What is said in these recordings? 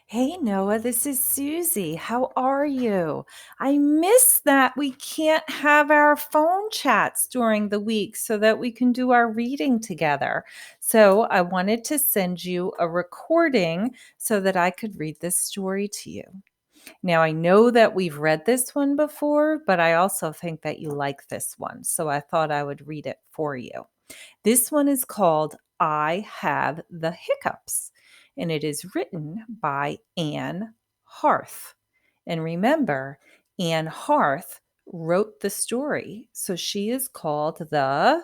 Hey Noah, this is Susie. How are you? I miss that we can't have our phone chats during the week so that we can do our reading together. So I wanted to send you a recording so that I could read this story to you. Now, I know that we've read this one before, but I also think that you like this one. So I thought I would read it for you. This one is called I Have the Hiccups, and it is written by Anne Harth. And remember, Anne Harth wrote the story, so she is called the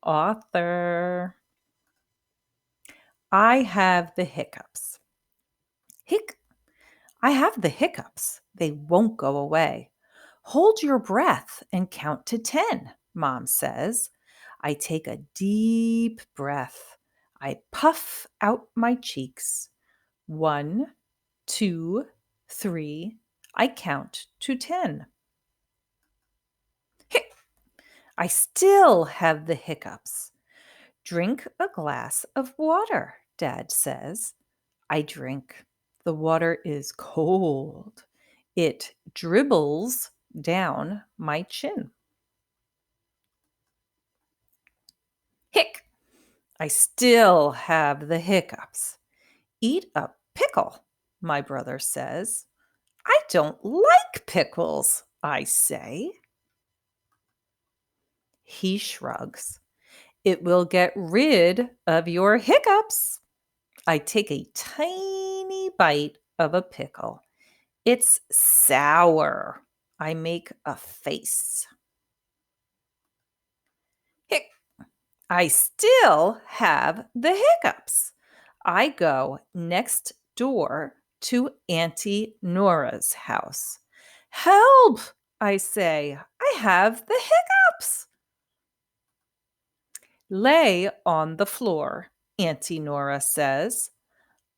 author. I have the hiccups. Hic I have the hiccups. They won't go away. Hold your breath and count to 10, Mom says. I take a deep breath. I puff out my cheeks. 1, 2, 3. I count to 10. Hic! I still have the hiccups. Drink a glass of water, Dad says. I drink. The water is cold. It dribbles down my chin. Hic! I still have the hiccups. Eat a pickle, my brother says. I don't like pickles, I say. He shrugs. It will get rid of your hiccups. I take a tiny bite of a pickle. It's sour. I make a face. Hic! I still have the hiccups. I go next door to Auntie Nora's house. Help! I say, I have the hiccups. Lay on the floor, Auntie Nora says.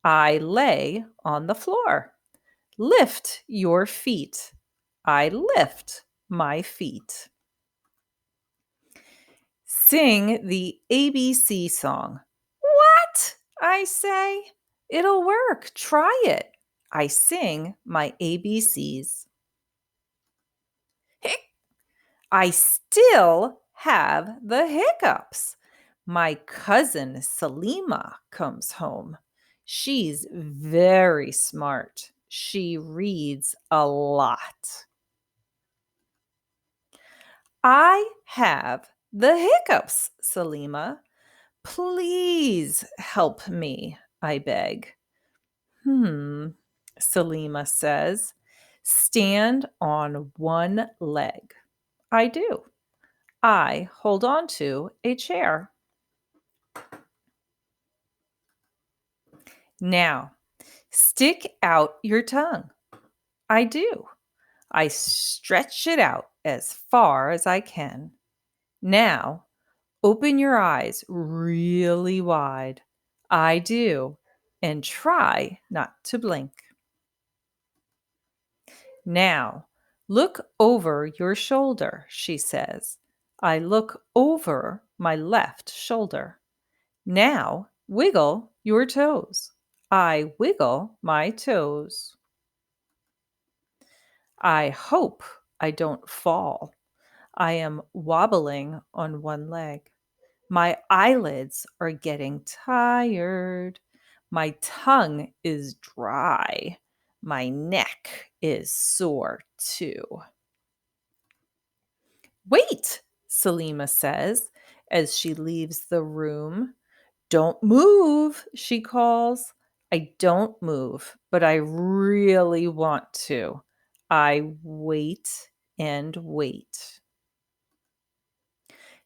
I lay on the floor. Lift your feet. I lift my feet. Sing the ABC song. What? I say. It'll work. Try it. I sing my ABCs. Hic! I still have the hiccups. My cousin Salima comes home. She's very smart. She reads a lot. I have the hiccups, Salima. Please help me, I beg. Salima says. Stand on one leg. I do. I hold on to a chair. Now, stick out your tongue. I do. I stretch it out as far as I can. Now, open your eyes really wide. I do. And try not to blink. Now, look over your shoulder, she says. I look over my left shoulder. Now, wiggle your toes. I wiggle my toes. I hope I don't fall. I am wobbling on one leg. My eyelids are getting tired. My tongue is dry. My neck is sore too. Wait, Salima says as she leaves the room. Don't move, she calls. I don't move, but I really want to. I wait and wait.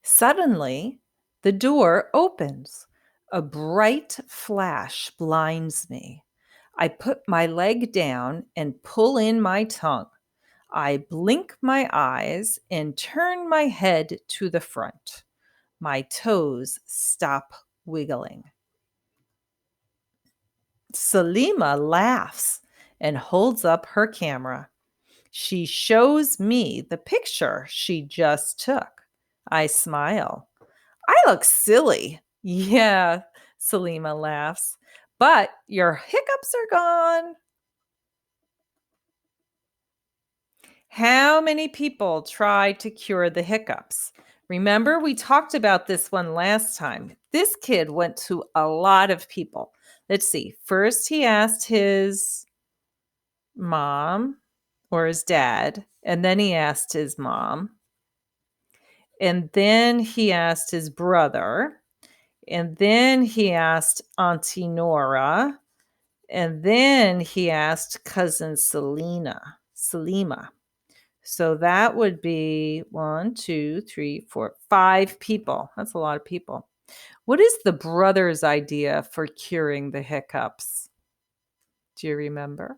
Suddenly, the door opens. A bright flash blinds me. I put my leg down and pull in my tongue. I blink my eyes and turn my head to the front. My toes stop wiggling. Salima laughs and holds up her camera. She shows me the picture she just took. I smile. I look silly. Yeah, Salima laughs. but your hiccups are gone. How many people try to cure the hiccups? Remember, we talked about this one last time. This kid went to a lot of people. Let's see. First, he asked his mom or his dad, and then he asked his mom, and then he asked his brother, and then he asked Auntie Nora, and then he asked cousin Selima. So that would be 1, 2, 3, 4, 5 people. That's a lot of people. What is the brother's idea for curing the hiccups? Do you remember?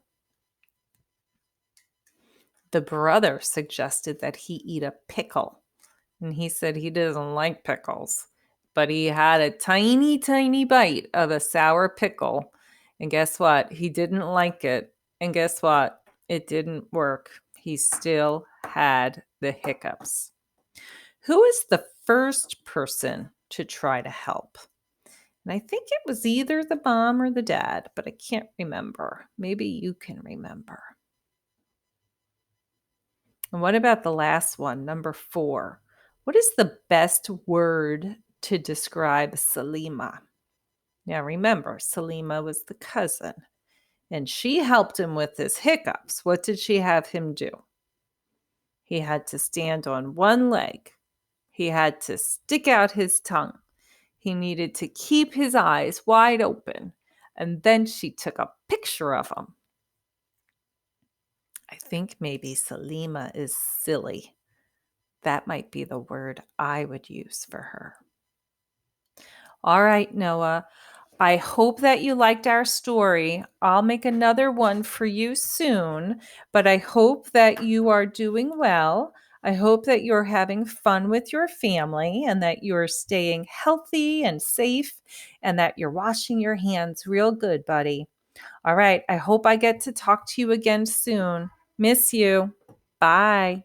The brother suggested that he eat a pickle. And he said he doesn't like pickles. But he had a tiny, tiny bite of a sour pickle. And guess what? He didn't like it. And guess what? It didn't work. He still had the hiccups. Who is the first person to try to help? And I think it was either the mom or the dad, but I can't remember. Maybe you can remember. And what about the last one, number 4? What is the best word to describe Selima? Now remember, Selima was the cousin, and she helped him with his hiccups. What did she have him do? He had to stand on one leg. He had to stick out his tongue. He needed to keep his eyes wide open. And then she took a picture of him. I think maybe Selima is silly. That might be the word I would use for her. All right, Noah. I hope that you liked our story. I'll make another one for you soon, but I hope that you are doing well. I hope that you're having fun with your family and that you're staying healthy and safe and that you're washing your hands real good, buddy. All right. I hope I get to talk to you again soon. Miss you. Bye.